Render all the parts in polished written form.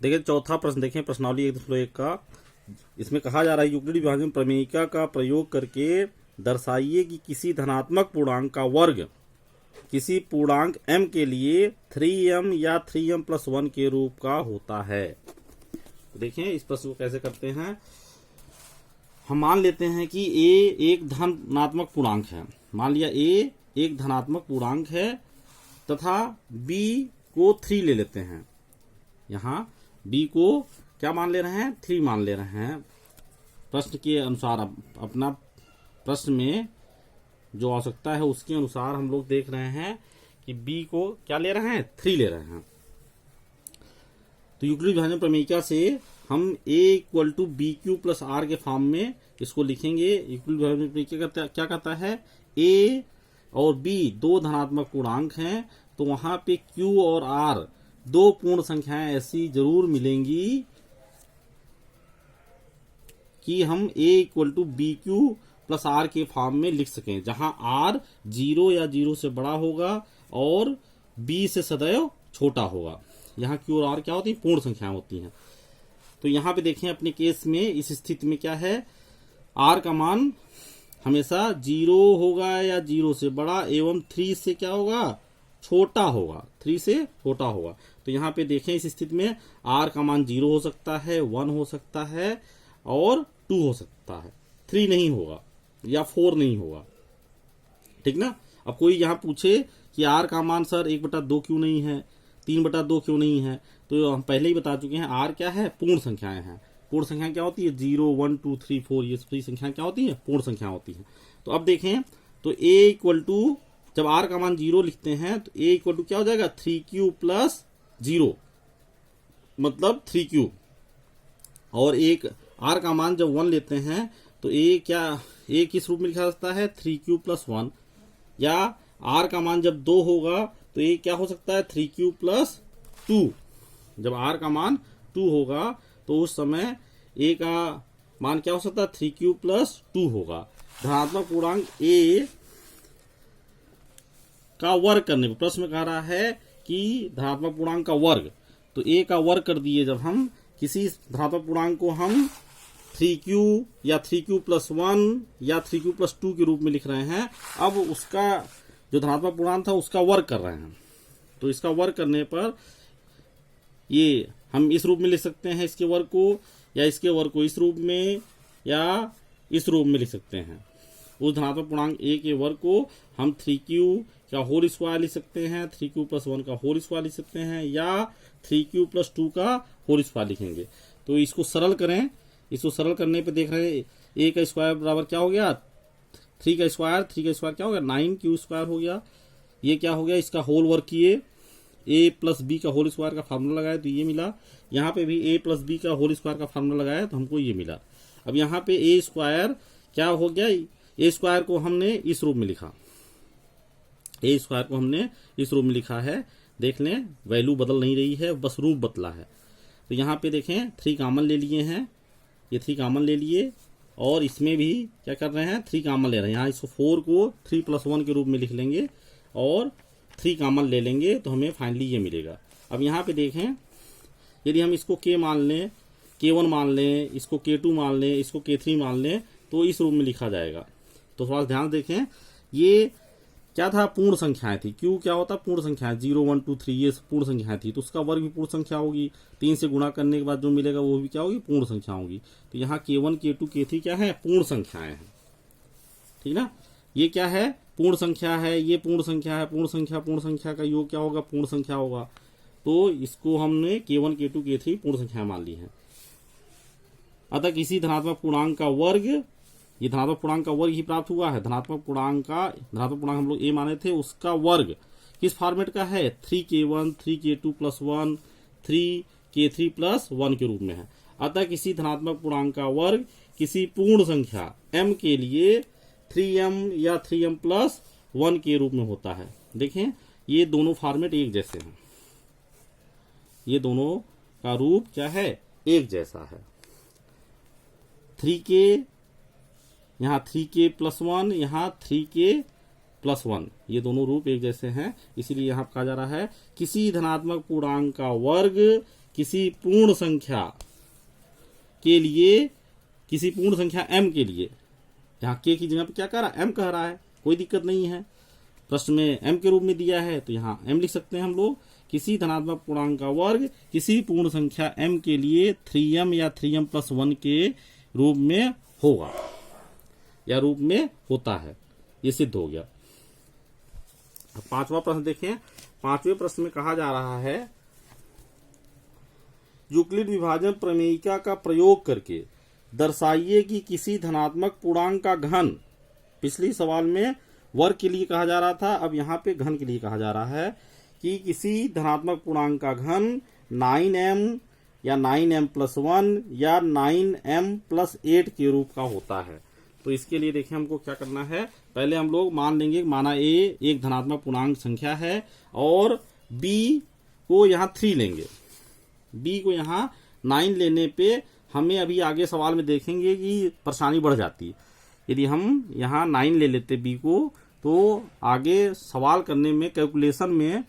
देखिए चौथा प्रश्न देखें, प्रश्नावली 1.1 का। इसमें कहा जा रहा है यूक्लिड विभाजन प्रमेयिका का प्रयोग करके दर्शाइए कि किसी धनात्मक पूर्णांक का वर्ग किसी पूर्णांक m के लिए 3m या 3m+1 के रूप का होता है। देखें इस प्रश्न को कैसे करते हैं। हम मान लेते हैं कि a एक धनात्मक पूर्णांक है। मान लिया a एक धनात्मक पूर्णांक है तथा b को 3 ले लेते हैं। यहाँ b को क्या मान ले रहे हैं, 3 मान ले रहे हैं। प्रश्न के अनुसार अपना प्रश्न में जो आवश्यकता है उसके अनुसार हम लोग देख रहे हैं कि b को क्या ले रहे हैं, 3 ले रहे हैं। तो यूक्लिड विभाजन प्रमेयिका से हम a = bq + r के फॉर्म में इसको लिखेंगे। यूक्लिड विभाजन प्रमेयिका क्या कहता है, a और b दो धनात्मक पूर्णांक हैं तो वहां पे q और r दो पूर्ण संख्याएं ऐसी जरूर मिलेंगी कि हम a = bq + r के फॉर्म में लिख सकें, जहां r 0 या 0 से बड़ा होगा और b से सदैव छोटा होगा। यहाँ q और r क्या होती है, पूर्ण संख्याएं होती हैं। तो यहाँ पे देखें अपने केस में इस स्थिति में क्या है, r का मान हमेशा 0 होगा या 0 से बड़ा एवं 3 से क्या होगा, छोटा होगा, 3 से छोटा होगा। तो यहाँ पे देखें इस स्थिति में r का मान 0 हो सकता है, 1 हो सकता है और 2 हो सकता है, 3 नहीं होगा या 4 नहीं होगा, ठीक ना। अब कोई यहाँ पूछे कि r का मान सर 1/2 क्यों नहीं है, 3/2 क्यों नहीं है, तो हम पहले ही बता चुके हैं r क्या है, पूर्ण संख्याएं हैं। पूर्ण संख्या क्या होती है, 0 1 2 3 4 ये सभी संख्या क्या होती है, पूर्ण संख्या होती है। तो अब देखें तो a = जब r का मान 0 लिखते हैं तो a = क्या हो जाएगा, 3q + 0 मतलब 3q। और एक r का मान जब 1 लेते हैं तो a किस रूप में लिखा जाता है, 3q + 1। या r का मान जब 2 होगा तो a क्या हो सकता है, 3q + 2। जब r का मान 2 होगा तो उस समय a का मान क्या हो सकता है, 3q + 2 होगा। धनात्मक पूर्णांक a का वर्ग करने पर प्रश्न में कह रहा है कि धनात्मक पूर्णांक का वर्ग, तो a का वर्ग कर दिए। जब हम किसी धनात्मक पूर्णांक को हम 3q या 3q + 1 या 3q + 2 के रूप में लिख रहे हैं, अब उसका जो धनात्मक पूर्णांक था उसका वर्ग कर रहे हैं। तो इसका वर्ग करने पर ये हम इस रूप में लिख सकते हैं इसके वर्ग को, या इसके वर्ग को इस रूप में या इस रूप में लिख सकते हैं। उस धनात्मक पूर्णांक a के वर्ग को हम 3q का होल स्क्वायर लिख सकते हैं, 3q + 1 का होल स्क्वायर लिख सकते हैं, या 3q + 2 का होल स्क्वायर लिखेंगे। तो इसको सरल करें। इसको सरल करने पे देख रहे हैं a का स्क्वायर बराबर क्या हो गया, 3 का स्क्वायर क्या हो गया, 9q² हो गया। ये क्या हो गया, इसका होल वर्क किए, a + b का होल स्क्वायर का फार्मूला लगाया तो ये मिला। यहाँ पे भी a + b का होल स्क्वायर का फार्मूला लगाया तो हमको ये मिला। अब यहाँ पे a² क्या हो गया, a² को हमने इस रूप में लिखा, a² को हमने इस रूप में लिखा है। देख लें वैल्यू बदल नहीं रही है, बस रूप बदला है। तो यहाँ पे देखें 3 कॉमन ले लिए हैं, ये 3 कॉमन ले लिए और इसमें भी क्या कर रहे हैं, 3 कॉमन ले रहे हैं। यहाँ इसको 4 को 3 + 1 के रूप में लिख लेंगे और 3 कॉमन ले लेंगे तो हमें फाइनली ये मिलेगा। अब यहाँ पे देखें यदि हम इसको k मान लें, k1 मान लें, इसको k2 मान लें, इसको k3 मान लें तो इस रूप में लिखा जाएगा। तो थोड़ा ध्यान देखें, ये क्या था, पूर्ण संख्याएं थी। q क्या होता है, पूर्ण संख्याएं, 0 1 2 3 ये पूर्ण संख्याएं थी, तो उसका वर्ग भी पूर्ण संख्या होगी। 3 से गुणा करने के बाद जो मिलेगा वो भी क्या होगी, पूर्ण संख्या होगी। तो यहाँ k1 k2 k3 क्या है, पूर्ण संख्याएं हैं, ठीक ना। ये क्या है, पूर्ण संख्या है, ये पूर्ण संख्या है, पूर्ण संख्या का योग क्या होगा, पूर्ण संख्या होगा। तो इसको हमने k1 k2 k3 पूर्ण संख्या मान ली है। अतः किसी धनात्मक पूर्णांक का वर्ग, ये धनात्मक पूर्णांक का वर्ग ही प्राप्त हुआ है। धनात्मक पूर्णांक हम लोग a माने थे, उसका वर्ग किस फॉर्मेट का है, 3k1 3k2 + 1 3k3 + 1 के रूप में है। अतः किसी धनात्मक पूर्णांक का वर्ग किसी पूर्ण संख्या m के लिए 3m या 3m+1 के रूप में होता है। देखें ये दोनों फॉर्मेट एक जैसे हैं, ये दोनों का रूप क्या है, एक जैसा है। 3k, यहाँ 3k + 1, यहाँ 3k + 1, ये दोनों रूप एक जैसे हैं। इसीलिए यहाँ कहा जा रहा है किसी धनात्मक पूर्णांक का वर्ग किसी पूर्ण संख्या के लिए, किसी पूर्ण संख्या m के लिए, यहाँ k की जगह पे क्या कह रहा है, m कह रहा है, कोई दिक्कत नहीं है, प्रश्न में m के रूप में दिया है तो यहाँ m लिख सकते हैं हम लोग। किसी धनात्मक पूर्णांक का वर्ग किसी पूर्ण संख्या m के लिए 3m या 3m+1 के रूप में होगा या रूप में होता है, ये सिद्ध हो गया। अब पांचवा प्रश्न देखें। पांचवें प्रश्न में कहा जा रहा है यूक्लिड विभाजन प्रमेयिका का प्रयोग करके दर्शाइए कि किसी धनात्मक पूर्णांक का घन, पिछली सवाल में वर्ग के लिए कहा जा रहा था, अब यहाँ पे घन के लिए कहा जा रहा है कि किसी धनात्मक पूर्णांक का घन 9m या 9m+1 या 9m+8 के रूप का होता है। तो इसके लिए देखें हमको क्या करना है, पहले हम लोग मान लेंगे माना a एक धनात्मक पूर्णांक संख्या है और b को यहाँ 3 लेंगे। b को यहाँ 9 लेने पे हमें अभी आगे सवाल में देखेंगे कि परेशानी बढ़ जाती है। यदि हम यहाँ 9 ले लेते b को तो आगे सवाल करने में, कैलकुलेशन में,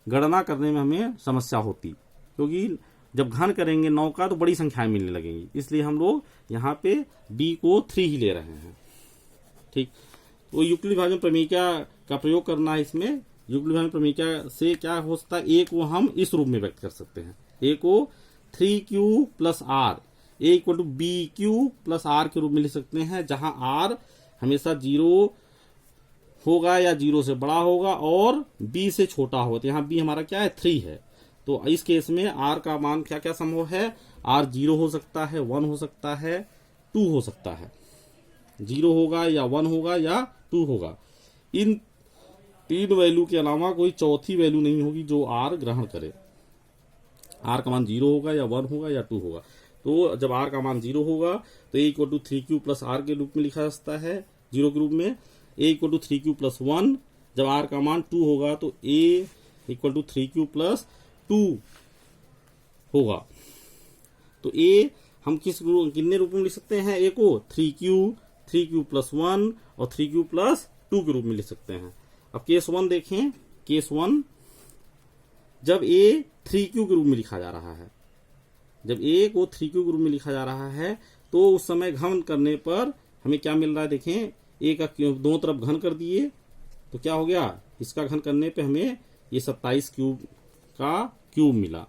गणना करने में हमें समस्या होती, क्योंकि जब घन करेंगे 9 का तो बड़ी संख्याएं मिलने लगेंगी। इसलिए हम लोग यहाँ पे b को 3 ही ले रहे हैं। ठीक, तो यूक्लिड विभाजन प्रमेयिका का प्रयोग करना है। इसमें यूक्लिड विभाजन प्रमेयिका से क्या हो सकता है, a को हम इस रूप में व्यक्त कर सकते हैं, a को 3q + r, a = bq + r के रूप में लिख सकते हैं, जहां r हमेशा 0 होगा या 0 से बड़ा होगा और b से छोटा होगा। तो यहाँ b हमारा क्या है, 3 है। तो इस केस में r का मान क्या क्या संभव है, r 0 हो सकता है, 1 हो सकता है, 2 हो सकता है, 0 होगा या 1 होगा या 2 होगा। इन 3 वैल्यू के अलावा कोई चौथी वैल्यू नहीं होगी जो r ग्रहण करे। r का मान 0 होगा या 1 होगा या 2 होगा। तो जब r का मान 0 होगा तो a = 3q + r के रूप में लिखा जा सकता है, 0 के रूप में। a = 3q + 1, जब r का मान 2 होगा तो a = 3q + 2 होगा। तो a हम कितने रूप में लिख सकते हैं, a को 3q + 1 और 3q + 2 के रूप में लिख सकते हैं। अब केस 1 देखें। केस 1, जब a 3q के रूप में लिखा जा रहा है, जब a को 3q के रूप में लिखा जा रहा है तो उस समय घन करने पर हमें क्या मिल रहा है, देखें a का दोनों तरफ घन कर दिए तो क्या हो गया, इसका घन करने पे हमें ये 27 क्यूब का क्यूब मिला।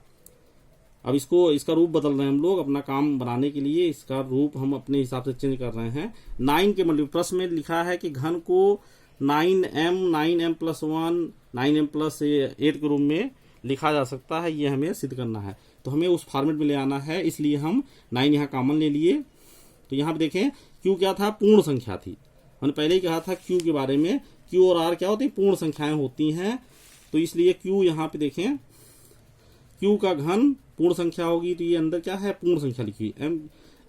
अब इसका रूप बदल रहे हैं हम लोग अपना काम बनाने के लिए, इसका रूप हम अपने हिसाब से चेंज कर रहे हैं। 9 के मल्टीप्ल, प्रश्न में लिखा है कि घन को 9m+1 9m+8 के रूप में लिखा जा सकता है, ये हमें सिद्ध करना है। तो हमें उस फॉर्मेट में ले आना है, इसलिए हम 9 यहाँ कॉमन ले लिए। तो यहाँ पे देखें q क्या था, पूर्ण संख्या थी। हमने पहले ही कहा था q के बारे में, q और r क्या होती है, पूर्ण संख्याएं होती हैं। तो इसलिए q यहाँ पे देखें, q का घन पूर्ण संख्या होगी तो ये अंदर क्या है, पूर्ण संख्या लिखी हुई। m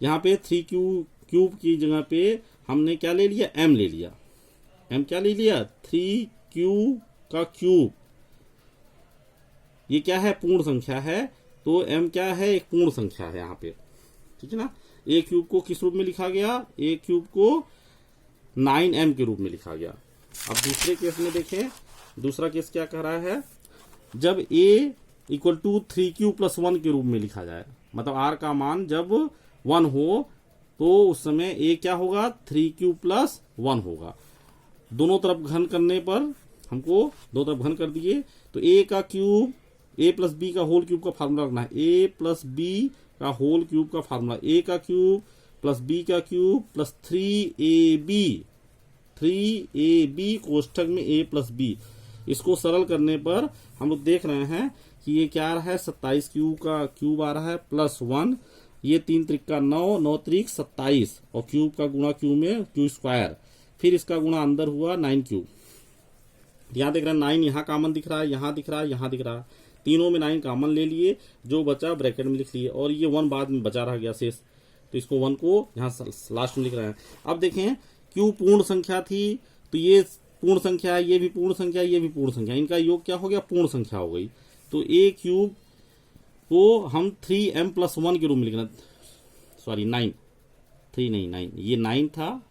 यहाँ पे 3q क्यूब की जगह पे हमने क्या ले लिया, m ले लिया। m क्या ले लिया, 3q का क्यूब। ये क्या है, पूर्ण संख्या है, तो m क्या है, एक पूर्ण संख्या है यहाँ पे, ठीक है ना। a क्यूब को किस रूप में लिखा गया, a क्यूब को 9m के रूप में लिखा गया। अब दूसरे केस में देखें, दूसरा केस क्या कह रहा है, जब a = 3q + 1 के रूप में लिखा जाए, मतलब r का मान जब 1 हो तो उस समय a क्या होगा, 3q + 1 होगा। दोनों तरफ घन करने पर हमको दो तरफ घन कर दिए तो a का क्यूब, a + b का होल क्यूब का फार्मूला रखना है, a + b का होल क्यूब का फार्मूला, a का क्यूब + b का क्यूब + 3ab कोष्ठक में a + b। इसको सरल करने पर हम लोग देख रहे हैं कि ये क्या आ रहा है, 27q का क्यूब आ रहा है +1, ये 3 त्रिका 9, 9 त्रिक 27 और क्यूब का गुणा क्यूब में q², फिर इसका गुणा अंदर हुआ 9q। यहाँ देख रहे हैं 9 यहाँ कॉमन दिख रहा है, यहाँ दिख रहा है, यहाँ दिख रहा है, तीनों में 9 कॉमन ले लिए, जो बचा ब्रैकेट में लिख लिए और ये 1 बाद में बचा रह गया शेष, तो इसको 1 को यहाँ लास्ट में लिख रहे हैं। अब देखें q पूर्ण संख्या थी तो ये पूर्ण संख्या है, ये भी पूर्ण संख्या, ये भी पूर्ण संख्या, इनका योग क्या हो गया, पूर्ण संख्या हो गई। तो a क्यूब को हम 3m+1 के रूप में लिखना, सॉरी 9, 3 नहीं 9, ये 9 था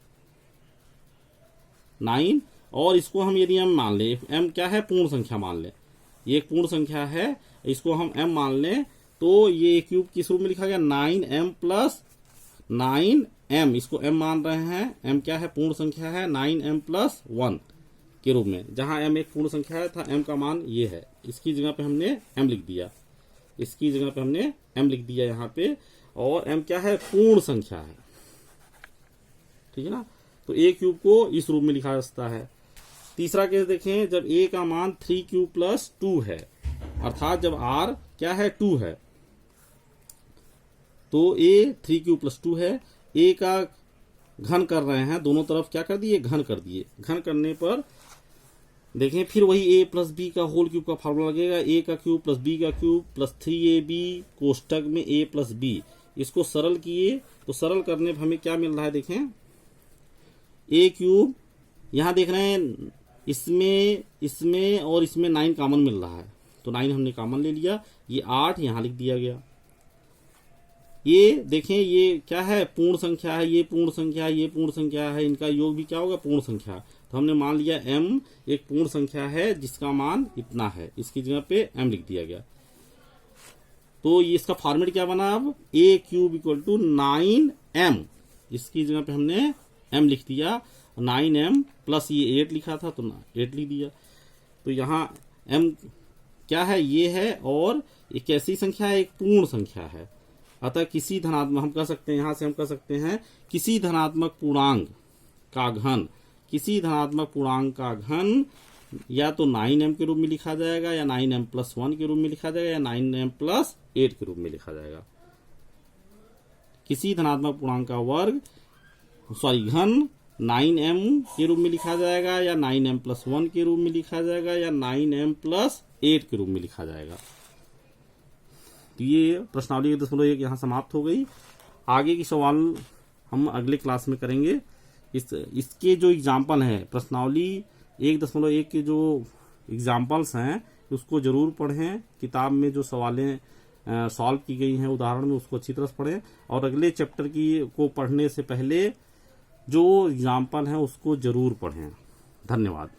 9, और इसको हम यदि m मान लें, m क्या है, पूर्ण संख्या मान लें, ये एक पूर्ण संख्या है, इसको हम m मान लें तो ये क्यूब किस रूप में लिखा गया, 9m प्लस 9m, इसको m मान रहे हैं, m क्या है, पूर्ण संख्या है, 9m प्लस 1 के रूप में। जहां m एक पूर्ण संख्या है था, m का मान ये है, इसकी जगह पे हमने m लिख दिया, इसकी जगह पे हमने m लिख दिया यहाँ पे, और m क्या है, पूर्ण संख्या है, ठीक है ना। तो a क्यूब को इस रूप में लिखा जा सकता है। तीसरा केस देखें, जब a का मान 3q प्लस 2 है, अर्थात जब r क्या है, 2 है, तो a 3q प्लस 2 है, a का घन कर रहे हैं, दोनों तरफ क्या कर दिए, घन कर दिए। घन करने पर देखें फिर वही a प्लस बी का होल क्यूब का फॉर्मूला लगेगा, a का क्यूब प्लस b का क्यूब प्लस 3ab कोष्टक में a प्लस b। इसको सरल किए तो सरल करने पर हमें क्या मिल रहा है, देखें a क्यूब, यहां देख रहे हैं इसमें और इसमें 9 कॉमन मिल रहा है, तो 9 हमने कॉमन ले लिया, ये 8 यहां लिख दिया गया। ये देखें ये क्या है, पूर्ण संख्या है, ये पूर्ण संख्या है, ये पूर्ण संख्या है, इनका योग भी क्या होगा, पूर्ण संख्या। तो हमने मान लिया m एक पूर्ण संख्या है जिसका मान इतना है, इसकी जगह पे m लिख दिया गया। तो ये इसका फॉर्मेट क्या बना, अब a cube equal to 9m, इसकी जगह पे हमने m लिख दिया, 9m प्लस ये 8 लिखा था तो 8 लिख दिया। तो यहाँ m क्या है, ये है, और ये कैसी संख्या है, एक पूर्ण संख्या है। अतः किसी धनात्मक, हम कह सकते हैं, यहां से हम कह सकते हैं किसी धनात्मक पूर्णांक का घन, किसी धनात्मक पूर्णांक का घन या तो 9m के रूप में लिखा जाएगा, या 9m प्लस 1 के रूप में लिखा जाएगा, या 9m प्लस 8 के रूप में लिखा जाएगा। किसी धनात्मक पूर्णांक का वर्ग घन 9m के रूप में लिखा जाएगा, या 9m प्लस 1 के रूप में लिखा जाएगा, या 9m प्लस 8 के रूप में लिखा जाएगा। तो ये प्रश्नावली 1.1 यहाँ समाप्त हो गई। आगे की सवाल हम अगले क्लास में करेंगे। इसके जो एग्जाम्पल हैं, प्रश्नावली 1.1 के जो एग्जाम्पल्स हैं उसको जरूर पढ़ें। किताब में जो सवालें सॉल्व की गई हैं उदाहरण में, उसको अच्छी तरह से पढ़ें, और अगले चैप्टर को पढ़ने से पहले जो एग्जाम्पल हैं उसको जरूर पढ़ें। धन्यवाद।